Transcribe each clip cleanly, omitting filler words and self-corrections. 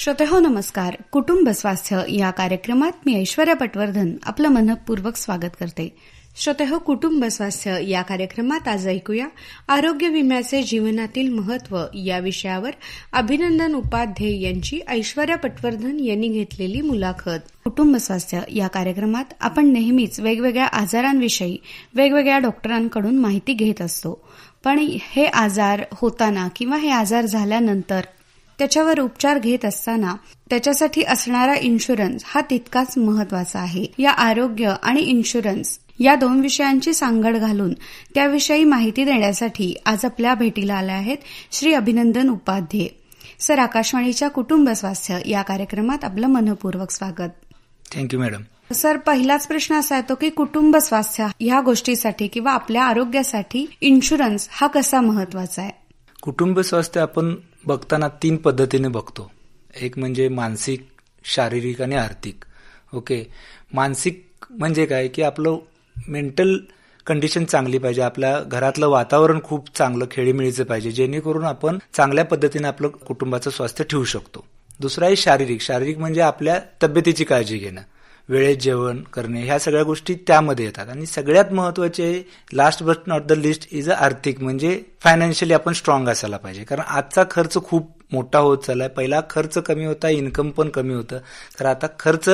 श्रोतेहो नमस्कार. कुटुंब स्वास्थ्य या कार्यक्रमात मी ऐश्वर्या पटवर्धन आपलं मनपूर्वक स्वागत करते. श्रोतेहो, कुटुंब स्वास्थ्य या कार्यक्रमात आज ऐकूया आरोग्य विम्याचे जीवनातील महत्त्व या विषयावर अभिनंदन उपाध्ये यांची ऐश्वर्या पटवर्धन यांनी घेतलेली मुलाखत. कुटुंब स्वास्थ्य या कार्यक्रमात आपण नेहमीच वेगवेगळ्या आजारांविषयी वेगवेगळ्या डॉक्टरांकडून माहिती घेत असतो. पण हे आजार होताना किंवा हे आजार झाल्यानंतर त्याच्यावर उपचार घेत असताना त्याच्यासाठी असणारा इन्शुरन्स हा तितकाच महत्वाचा आहे. या आरोग्य आणि इन्शुरन्स या दोन विषयांची सांगड घालून त्याविषयी माहिती देण्यासाठी आज आपल्या भेटीला आले आहेत श्री अभिनंदन उपाध्ये. सर, आकाशवाणीच्या कुटुंब स्वास्थ्य या कार्यक्रमात आपलं मनपूर्वक स्वागत. Thank you madam. सर, पहिलाच प्रश्न असा येतो की कुटुंब स्वास्थ्य ह्या गोष्टीसाठी किंवा आपल्या आरोग्यासाठी इन्शुरन्स हा कसा महत्वाचा आहे? कुटुंब स्वास्थ्य आपण बघताना 3 पद्धतीने बघतो. एक म्हणजे मानसिक, शारीरिक आणि आर्थिक. ओके, मानसिक म्हणजे काय की आपलं मेंटल कंडिशन चांगली पाहिजे, आपल्या घरातलं वातावरण खूप चांगलं खेळीमेळीचं पाहिजे, जेणेकरून आपण चांगल्या पद्धतीने आपलं कुटुंबाचं स्वास्थ्य ठेवू शकतो. दुसरा आहे शारीरिक. शारीरिक म्हणजे आपल्या तब्येतीची काळजी घेणं, वेळेत जेवण करणे, ह्या सगळ्या गोष्टी त्यामध्ये येतात. आणि सगळ्यात महत्वाचे last but not the list is आर्थिक, म्हणजे फायनान्शियली आपण स्ट्रॉंग असायला पाहिजे. कारण आजचा खर्च खूप मोठा होत चाललाय. पहिला खर्च कमी होता, इन्कम पण कमी होतं, तर आता खर्च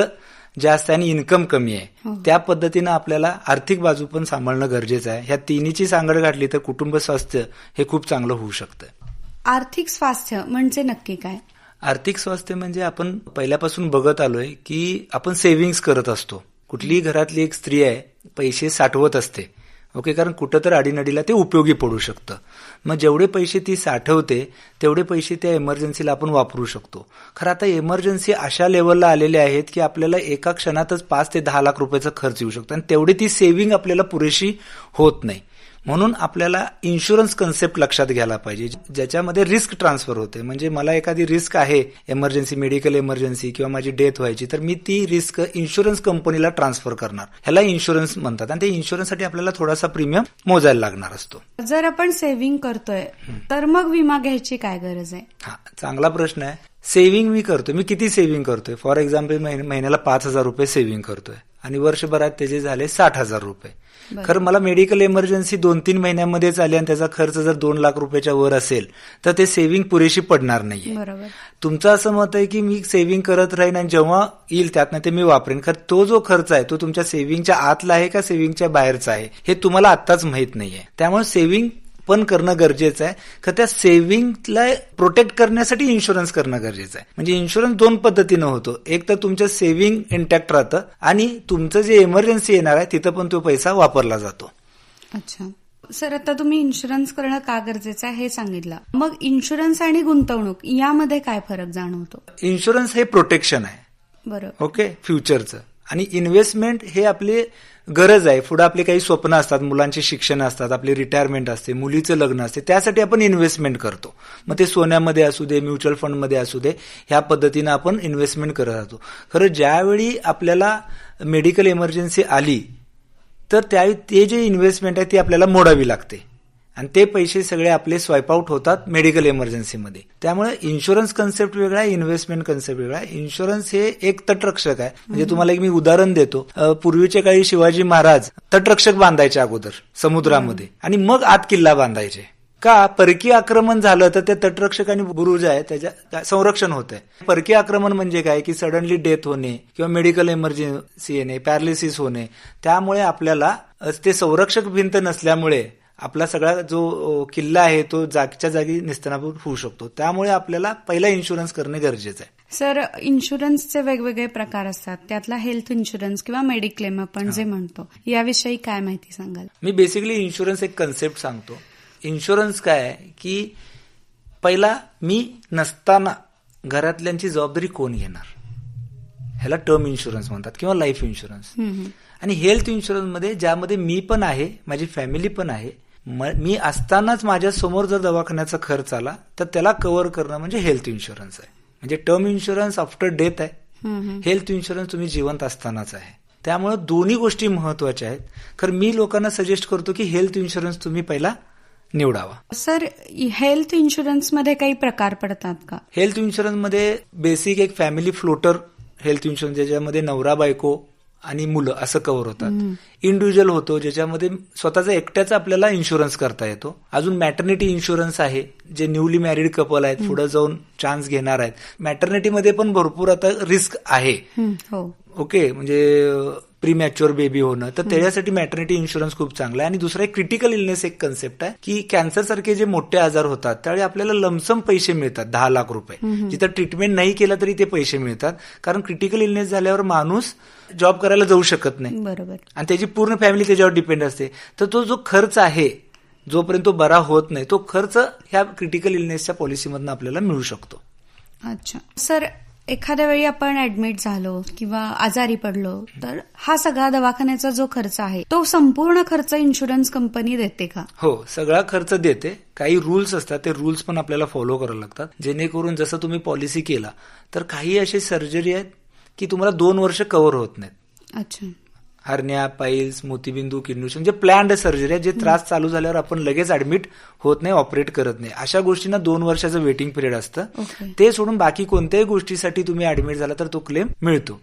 जास्त आहे आणि इन्कम कमी आहे. त्या पद्धतीनं आपल्याला आर्थिक बाजू पण सांभाळणं गरजेचं आहे. ह्या तिन्हीची सांगड घातली तर कुटुंब स्वास्थ्य हे खूप चांगलं होऊ शकतं. आर्थिक स्वास्थ्य म्हणजे नक्की काय? आर्थिक स्वास्थ्य म्हणजे आपण पहिल्यापासून बघत आलोय की आपण सेव्हिंग्स करत असतो. कुठलीही घरातली एक स्त्री आहे, पैसे साठवत असते. ओके, कारण कुठं तर अडीनडीला ते उपयोगी पडू शकतं. मग जेवढे पैसे ती साठवते तेवढे पैसे त्या इमर्जन्सीला आपण वापरू शकतो. खरं आता इमर्जन्सी अशा लेवलला आलेले आहेत की आपल्याला एका क्षणातच 5 ते 10 लाख रुपयाचा खर्च येऊ शकतो आणि तेवढी ती सेव्हिंग आपल्याला पुरेशी होत नाही. म्हणून आपल्याला इन्शुरन्स कन्सेप्ट लक्षात घ्यायला पाहिजे, ज्याच्यामध्ये रिस्क ट्रान्सफर होते. म्हणजे मला एखादी रिस्क आहे, इमर्जन्सी, मेडिकल इमर्जन्सी किंवा माझी डेथ व्हायची, तर मी ती रिस्क इन्शुरन्स कंपनीला ट्रान्सफर करणार. ह्याला इन्शुरन्स म्हणतात आणि त्या इन्शुरन्ससाठी आपल्याला थोडासा प्रीमियम मोजायला लागणार असतो. जर आपण सेव्हिंग करतोय तर मग विमा घ्यायची काय गरज आहे? हा चांगला प्रश्न आहे. सेव्हिंग मी करतोय, मी किती सेव्हिंग करतोय? फॉर एक्झाम्पल महिन्याला 5,000 रुपये सेव्हिंग करतोय आणि वर्षभरात त्याचे झाले 60,000 रुपये. खरं मला मेडिकल इमर्जन्सी 2-3 महिन्यांमध्येच आली आणि त्याचा खर्च जर 2 लाख रुपयाच्या वर असेल तर ते सेव्हिंग पुरेशी पडणार नाहीये. तुमचं असं मत आहे की मी सेव्हिंग करत राहीन आणि जेव्हा येईल त्यातनं ते मी वापरेन. खरं तो जो खर्च आहे तो तुमच्या सेव्हिंगच्या आतला आहे का सेव्हिंगच्या बाहेरचा आहे हे तुम्हाला आत्ताच माहित नाहीये. त्यामुळे सेव्हिंग पण करणं गरजेचं आहे. खरं त्या सेव्हिंगला प्रोटेक्ट करण्यासाठी इन्शुरन्स करणं गरजेचं आहे. म्हणजे इन्शुरन्स 2 पद्धतीनं होतो. एक तर तुमचं सेव्हिंग इंटॅक्ट राहतं आणि तुमचं जे इमर्जन्सी येणार आहे तिथं पण तो पैसा वापरला जातो. अच्छा सर, आता तुम्ही इन्शुरन्स करणं का गरजेचं आहे हे सांगितलं. मग इन्शुरन्स आणि गुंतवणूक यामध्ये काय फरक जाणवतो? इन्शुरन्स हे प्रोटेक्शन आहे, बरोबर, ओके, फ्युचरचं. आणि इन्व्हेस्टमेंट हे आपले गरज आहे. पुढे आपले काही स्वप्न असतात, मुलांचे शिक्षण असतात, आपली रिटायरमेंट असते, मुलीचं लग्न असते, त्यासाठी आपण इन्व्हेस्टमेंट करतो. मग ते सोन्यामध्ये असू दे, म्युच्युअल फंडमध्ये असू दे, ह्या पद्धतीनं आपण इन्व्हेस्टमेंट करत राहतो. खरं ज्यावेळी आपल्याला मेडिकल इमर्जन्सी आली तर त्यावेळी ते जे इन्व्हेस्टमेंट आहे ती आपल्याला मोडावी लागते आणि ते पैसे सगळे आपले स्वाईप आउट होतात मेडिकल इमर्जन्सीमध्ये. त्यामुळे इन्शुरन्स कन्सेप्ट वेगळा आहे, इन्व्हेस्टमेंट कन्सेप्ट वेगळा आहे. इन्शुरन्स हे एक तटरक्षक आहे. म्हणजे तुम्हाला एक मी उदाहरण देतो. पूर्वीच्या काळी शिवाजी महाराज तटरक्षक बांधायचे अगोदर समुद्रामध्ये आणि मग आत किल्ला बांधायचे. का? परकीय आक्रमण झालं तर त्या तटरक्षक आणि बुरुज आहे त्याच्या संरक्षण होतंय. परकीय आक्रमण म्हणजे काय की सडनली डेथ होणे किंवा मेडिकल इमर्जन्सी येणे, पॅरालिसिस होणे. त्यामुळे आपल्याला ते संरक्षक भिंत नसल्यामुळे आपला सगळा जो किल्ला आहे तो जागच्या जागी निस्तनाभूत होऊ शकतो. त्यामुळे आपल्याला पहिला इन्शुरन्स करणे गरजेचं आहे. सर, इन्शुरन्सचे वेगवेगळे प्रकार असतात, त्यातला हेल्थ इन्शुरन्स किंवा मेडिक्लेम आपण जे म्हणतो, याविषयी काय माहिती सांगाल? मी बेसिकली इन्शुरन्स एक कन्सेप्ट सांगतो. इन्शुरन्स काय आहे की पहिला मी नसताना घरातल्यांची जबाबदारी कोण घेणार, ह्याला टर्म इन्शुरन्स म्हणतात किंवा लाईफ इन्शुरन्स. आणि हेल्थ इन्शुरन्स मध्ये ज्यामध्ये मी पण आहे, माझी फॅमिली पण आहे, मी असतानाच माझ्या समोर जर दवाखान्याचा खर्च आला तर त्याला कव्हर करणं म्हणजे हेल्थ इन्शुरन्स आहे. म्हणजे टर्म इन्शुरन्स आफ्टर डेथ आहे, हेल्थ इन्शुरन्स तुम्ही जिवंत असतानाच आहे. त्यामुळे दोन्ही गोष्टी महत्वाच्या आहेत. खरं मी लोकांना सजेस्ट करतो की हेल्थ इन्शुरन्स तुम्ही पहिला निवडावा. सर, हेल्थ इन्शुरन्समध्ये काही प्रकार पडतात का? हेल्थ इन्शुरन्समध्ये बेसिक एक फॅमिली फ्लोटर हेल्थ इन्शुरन्स, ज्याच्यामध्ये नवरा बायको आणि मुलं असं कव्हर होतात. इंडिव्हिज्युअल होतो, ज्याच्यामध्ये स्वतःचा एकट्याचा आपल्याला इन्शुरन्स करता येतो. अजून मॅटर्निटी इन्शुरन्स आहे, जे न्यूली मॅरिड कपल आहेत, पुढे जाऊन चान्स घेणार आहेत. मॅटर्निटीमध्ये पण भरपूर आता रिस्क आहे. ओके, म्हणजे प्रीमॅच्युअर बेबी होणं, तर त्याच्यासाठी मॅटर्निटी इन्शुरन्स खूप चांगला आहे. आणि दुसरा एक क्रिटिकल इलनेस एक कन्सेप्ट आहे की कॅन्सर सारखे जे मोठे आजार होतात त्यावेळी आपल्याला लमसम पैसे मिळतात, 10 लाख रुपये. जिथं ट्रीटमेंट नाही केलं तरी ते पैसे मिळतात, कारण क्रिटिकल इलनेस झाल्यावर माणूस जॉब करायला जाऊ शकत नाही. बरोबर. आणि त्याची पूर्ण फॅमिली त्याच्यावर डिपेंड असते. तर तो जो खर्च आहे, जोपर्यंत तो बरा होत नाही, तो खर्च ह्या क्रिटिकल इलनेसच्या पॉलिसीमधून आपल्याला मिळू शकतो. अच्छा सर, एखाद्या वेळी आपण ऍडमिट झालो किंवा आजारी पडलो तर हा सगळा दवाखान्याचा जो खर्च आहे तो संपूर्ण खर्च इन्शुरन्स कंपनी देते का? हो, सगळा खर्च देते. काही रूल्स असतात, ते रूल्स पण आपल्याला फॉलो करावे लागतात, जेणेकरून जसं तुम्ही पॉलिसी केला तर काही अशी सर्जरी आहेत की तुम्हाला 2 वर्ष कव्हर होत नाहीत. अच्छा. हर्निया, पाईल्स, मोतीबिंदू, किडनी स्टोन, जे प्लॅन्ड सर्जरी आहे, जे त्रास चालू झाल्यावर आपण लगेच ऍडमिट होत नाही, ऑपरेट करत नाही, अशा गोष्टींना 2 वर्षाचं वेटिंग पिरियड असतं. ते सोडून बाकी कोणत्याही गोष्टीसाठी तुम्ही ऍडमिट झाला तर तो क्लेम मिळतो.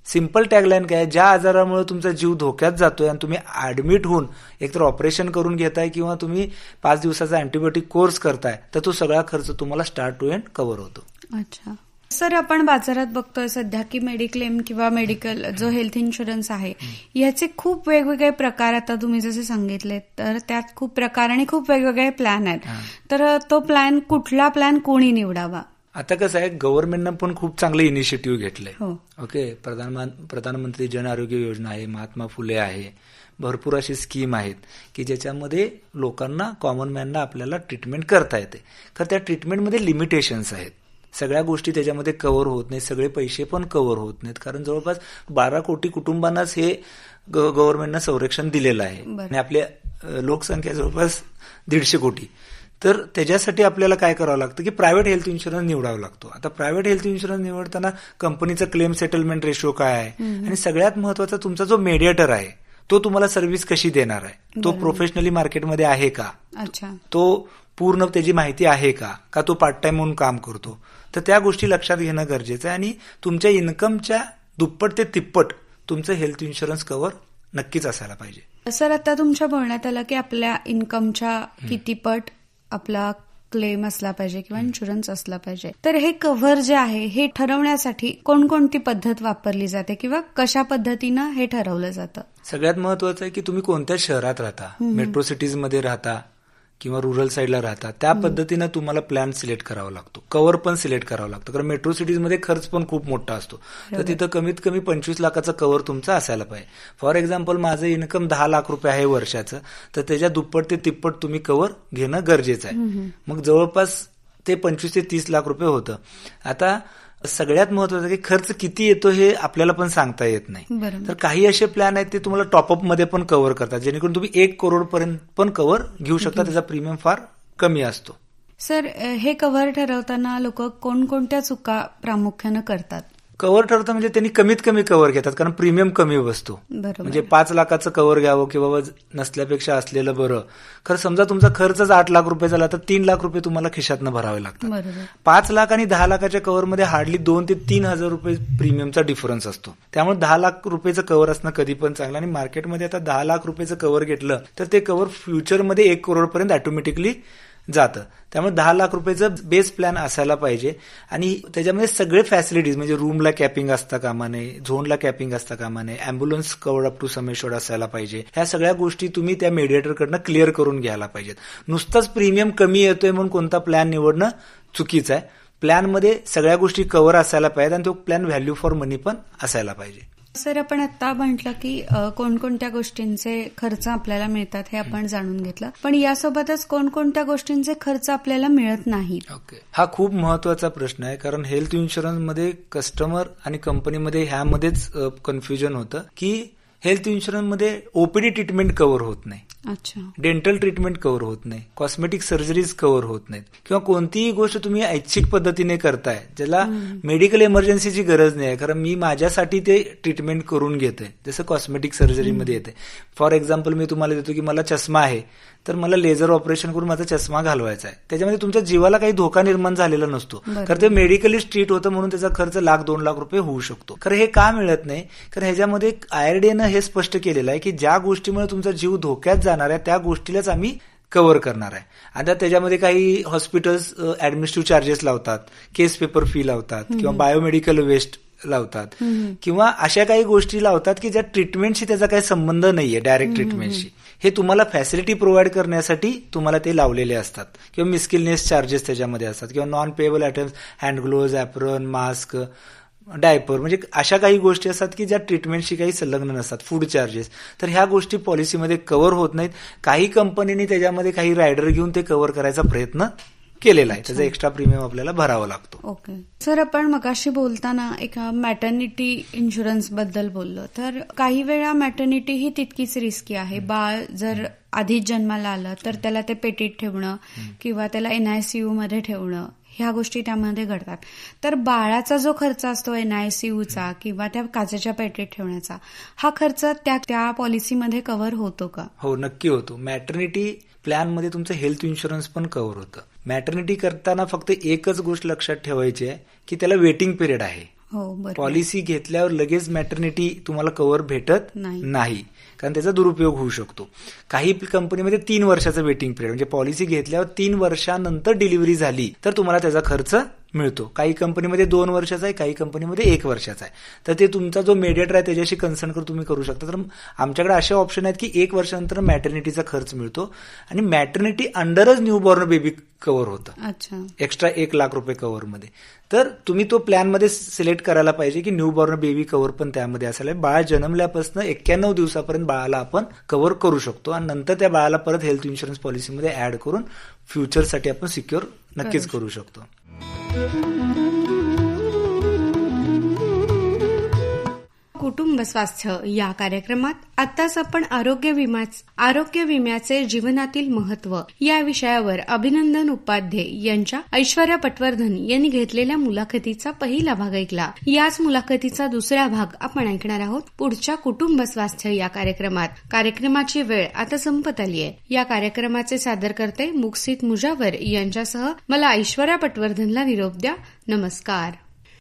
सिंपल टॅगलाईन काय, ज्या आजारामुळे तुमचा जीव धोक्यात जातोय आणि तुम्ही ऍडमिट होऊन एकतर ऑपरेशन करून घेताय किंवा तुम्ही 5 दिवसाचा अँटीबायोटिक कोर्स करताय, तर तो सगळा खर्च तुम्हाला स्टार्ट टू एंड कव्हर होतो. अच्छा सर, आपण बाजारात बघतोय सध्या की मेडिक्लेम किंवा मेडिकल जो हेल्थ इन्शुरन्स आहे याचे खूप वेगवेगळे प्रकार, आता तुम्ही जसे सांगितले तर त्यात खूप प्रकार आणि खूप वेगवेगळे प्लॅन आहेत. तर तो प्लॅन, कुठला प्लॅन कोणी निवडावा? आता कसं आहे, गव्हर्नमेंटनं पण खूप चांगले इनिशिएटिव्ह घेतले. ओके, प्रधानमंत्री जन आरोग्य योजना आहे, महात्मा फुले आहे, भरपूर अशी स्कीम आहेत की ज्याच्यामध्ये लोकांना, कॉमन मॅनना आपल्याला ट्रीटमेंट करता येते. तर त्या ट्रीटमेंटमध्ये लिमिटेशन्स आहेत. सगळ्या गोष्टी त्याच्यामध्ये कव्हर होत नाहीत, सगळे पैसे पण कव्हर होत नाहीत, कारण जवळपास 12 कोटी कुटुंबांनाच हे गव्हर्नमेंटनं संरक्षण दिलेलं आहे आणि आपल्या लोकसंख्या जवळपास 150 कोटी. तर त्याच्यासाठी आपल्याला काय करावं लागतं की प्रायव्हेट हेल्थ इन्शुरन्स निवडावा लागतो. आता प्रायव्हेट हेल्थ इन्शुरन्स निवडताना कंपनीचा क्लेम सेटलमेंट रेशो काय आहे आणि सगळ्यात महत्वाचा तुमचा जो मेडिएटर आहे तो तुम्हाला सर्व्हिस कशी देणार आहे, तो प्रोफेशनली मार्केटमध्ये आहे का, तो पूर्ण त्याची माहिती आहे का तो पार्ट टाइम म्हणून काम करतो. तर त्या गोष्टी लक्षात घेणं गरजेचं आहे आणि तुमच्या इन्कमच्या दुप्पट ते तिप्पट तुमचं हेल्थ इन्शुरन्स कव्हर नक्कीच असायला पाहिजे. सर, आता तुमच्या बोलण्यात आलं की आपल्या इन्कमच्या किती पट आपला क्लेम असला पाहिजे किंवा इन्शुरन्स असला पाहिजे. तर हे कव्हर जे आहे हे ठरवण्यासाठी कोणकोणती पद्धत वापरली जाते किंवा कशा पद्धतीनं हे ठरवलं जातं? सगळ्यात महत्वाचं आहे की तुम्ही कोणत्या शहरात राहता, मेट्रो सिटीजमध्ये राहता किंवा रुरल साईडला राहतात, त्या पद्धतीनं तुम्हाला प्लॅन सिलेक्ट करावा लागतो, कव्हर पण सिलेक्ट करावं लागतं. कारण मेट्रो सिटीजमध्ये खर्च पण खूप मोठा असतो, तर तिथं कमीत कमी 25 लाखाचा कव्हर तुमचा असायला पाहिजे. फॉर एक्झाम्पल, माझं इन्कम 10 लाख रुपये आहे वर्षाचं, तर त्याच्या दुप्पट ते तिप्पट तुम्ही कव्हर घेणं गरजेचं आहे. मग जवळपास ते 25 ते 30 लाख रुपये होतं. आता सगळ्यात महत्वाचं की खर्च किती येतो हे आपल्याला पण सांगता येत नाही. तर काही असे प्लॅन आहेत ते तुम्हाला टॉपअप मध्ये पण कव्हर करतात, जेणेकरून तुम्ही 1 करोड पर्यंत पण कव्हर घेऊ शकता. त्याचा प्रीमियम फार कमी असतो. सर, हे कव्हर ठरवताना लोक कोणकोणत्या चुका प्रामुख्यानं करतात? कव्हर ठरवतं म्हणजे त्यांनी कमीत कमी कव्हर घेतात, कारण प्रीमियम कमी बसतो. म्हणजे 5 लाखाचं कव्हर घ्यावं किंवा नसल्यापेक्षा असलेलं बरं. खरं समजा तुमचा खर्चच 8 लाख रुपये झाला तर 3 लाख रुपये तुम्हाला खिशातनं भरावे लागतात. 5 लाख आणि 10 लाखाच्या कव्हरमध्ये हार्डली 2 ते 3 हजार रुपये प्रीमियमचा डिफरन्स असतो. त्यामुळे 10 लाख रुपयेचं कव्हर असणं कधी पण चांगलं. आणि मार्केटमध्ये आता 10 लाख रुपयेचं कव्हर घेतलं तर ते कव्हर फ्युचरमध्ये 1 करोड पर्यंत ऑटोमॅटिकली जातं. त्यामुळे 10 लाख रुपयेचं बेस प्लॅन असायला पाहिजे आणि त्याच्यामध्ये सगळे फॅसिलिटीज, म्हणजे रूमला कॅपिंग असता कामा नये, झोनला कॅपिंग असता कामा नये, ambulance cover up to some एश्युर्ड असायला पाहिजे. ह्या सगळ्या गोष्टी तुम्ही त्या मेडिएटरकडनं क्लिअर करून घ्यायला पाहिजेत. नुसतंच प्रीमियम कमी येतोय म्हणून कोणता प्लॅन निवडणं चुकीचं आहे. प्लॅनमध्ये सगळ्या गोष्टी कव्हर असायला पाहिजेत आणि तो प्लॅन व्हॅल्यू फॉर मनी पण असायला पाहिजे. सर, आपण आता म्हटलं की कोणकोणत्या गोष्टींचे खर्च आपल्याला मिळतात हे आपण जाणून घेतलं, पण यासोबतच कोणकोणत्या गोष्टींचे खर्च आपल्याला मिळत नाहीत? ओके, हा खूप महत्वाचा प्रश्न आहे, कारण हेल्थ इन्शुरन्समध्ये कस्टमर आणि कंपनीमध्ये ह्यामध्येच कन्फ्युजन होतं की हेल्थ इन्शुरन्समध्ये ओपीडी ट्रीटमेंट कव्हर होत नाही. अच्छा. डेंटल ट्रीटमेंट कव्हर होत नाही, कॉस्मेटिक सर्जरीज कव्हर होत नाहीत, किंवा कोणतीही गोष्ट तुम्ही ऐच्छिक पद्धतीने करताय ज्याला मेडिकल इमर्जन्सीची गरज नाही आहे, कारण मी माझ्यासाठी ते ट्रीटमेंट करून घेतोय, जसं कॉस्मेटिक सर्जरीमध्ये येते. फॉर एक्झाम्पल मी तुम्हाला देतो की मला चष्मा आहे, तर मला लेझर ऑपरेशन करून माझा चष्मा घालवायचा आहे. त्याच्यामध्ये तुमच्या जीवाला काही धोका निर्माण झालेला नसतो, कारण ते मेडिकली ट्रीट होतं म्हणून त्याचा खर्च $1,00,000-2,00,000 होऊ शकतो. खरं हे का मिळत नाही? कारण ह्याच्यामध्ये IRDAनं हे स्पष्ट केलेलं आहे की ज्या गोष्टीमुळे तुमचा जीव धोक्यात जाणार आहे त्या गोष्टीलाच आम्ही कव्हर करणार आहे. आता त्याच्यामध्ये काही हॉस्पिटल्स ऍडमिनिस्ट्रेटिव्ह चार्जेस लावतात, केस पेपर फी लावतात, किंवा बायोमेडिकल वेस्ट लावतात, किंवा अशा काही गोष्टी लावतात की ज्या ट्रीटमेंटशी त्याचा काही संबंध नाहीये, डायरेक्ट ट्रीटमेंटशी. हे तुम्हाला फॅसिलिटी प्रोव्हाइड करण्यासाठी तुम्हाला ते लावलेले असतात, किंवा मिस्किलनेस चार्जेस त्याच्यामध्ये असतात, किंवा non payable items, hand gloves, apron, mask, diaper, म्हणजे अशा काही गोष्टी असतात की ज्या ट्रीटमेंटशी काही संलग्न नसतात, फूड चार्जेस. तर ह्या गोष्टी पॉलिसीमध्ये कव्हर होत नाहीत. काही कंपनीने त्याच्यामध्ये काही रायडर घेऊन ते कव्हर करायचा प्रयत्न केलेला आहे, त्याचा एक्स्ट्रा प्रीमियम आपल्याला भरावा लागतो. ओके सर, आपण मगाशी बोलताना एका मॅटर्निटी इन्शुरन्स बद्दल बोललो, तर काही वेळा मॅटर्निटी ही तितकीच रिस्की आहे. बाळ जर आधीच जन्माला आलं तर त्याला ते पेटीत ठेवणं किंवा त्याला NICU मध्ये ठेवणं, ह्या गोष्टी त्यामध्ये घडतात. तर बाळाचा जो खर्च असतो NICUचा किंवा त्या काचेच्या पेटीत ठेवण्याचा, हा खर्च त्या पॉलिसीमध्ये कव्हर होतो का? हो, नक्की होतो. मॅटर्निटी प्लॅनमध्ये तुमचं हेल्थ इन्शुरन्स पण कव्हर होतं. मॅटर्निटी करताना फक्त एकच गोष्ट लक्षात ठेवायची आहे की त्याला वेटिंग पिरियड आहे. पॉलिसी घेतल्यावर लगेच मॅटर्निटी तुम्हाला कव्हर भेटत नाही, कारण त्याचा दुरुपयोग होऊ शकतो. काही कंपनीमध्ये 3 वर्षाचं वेटिंग पिरियड, म्हणजे पॉलिसी घेतल्यावर 3 वर्षानंतर डिलिव्हरी झाली तर तुम्हाला त्याचा खर्च मिळतो. काही कंपनीमध्ये 2 वर्षाचा आहे, काही कंपनीमध्ये 1 वर्षाचा आहे. तर ते तुमचा जो मेडिएटर आहे त्याच्याशी कन्सर्न करून तुम्ही करू शकता. तर आमच्याकडे असे ऑप्शन आहेत की 1 वर्षानंतर मॅटर्निटीचा खर्च मिळतो, आणि मॅटर्निटी अंडरच न्यूबॉर्न बेबी कव्हर होतं, एक्स्ट्रा $1,00,000 कव्हरमध्ये. तर तुम्ही तो प्लॅनमध्ये सिलेक्ट करायला पाहिजे की न्यूबॉर्न बेबी कव्हर पण त्यामध्ये असायला. बाळ जन्मल्यापासून 91 दिवसापर्यंत बाळाला आपण कव्हर करू शकतो, आणि नंतर त्या बाळाला परत हेल्थ इन्शुरन्स पॉलिसीमध्ये ऍड करून फ्युचरसाठी आपण सिक्युअर नक्कीच करू शकतो. कुटुंब स्वास्थ्य या कार्यक्रमात आताच आपण आरोग्य विम्याचे जीवनातील महत्व या विषयावर अभिनंदन उपाध्ये यांच्या ऐश्वर्या पटवर्धन यांनी घेतलेल्या मुलाखतीचा पहिला भाग ऐकला. याच मुलाखतीचा दुसरा भाग आपण ऐकणार आहोत पुढच्या कुटुंब स्वास्थ्य या कार्यक्रमात. कार्यक्रमाची वेळ आता संपत आली आहे. या कार्यक्रमाचे सादरकर्ते मुक्सित मुजावर यांच्यासह मला ऐश्वर्या पटवर्धनला निरोप द्या. नमस्कार.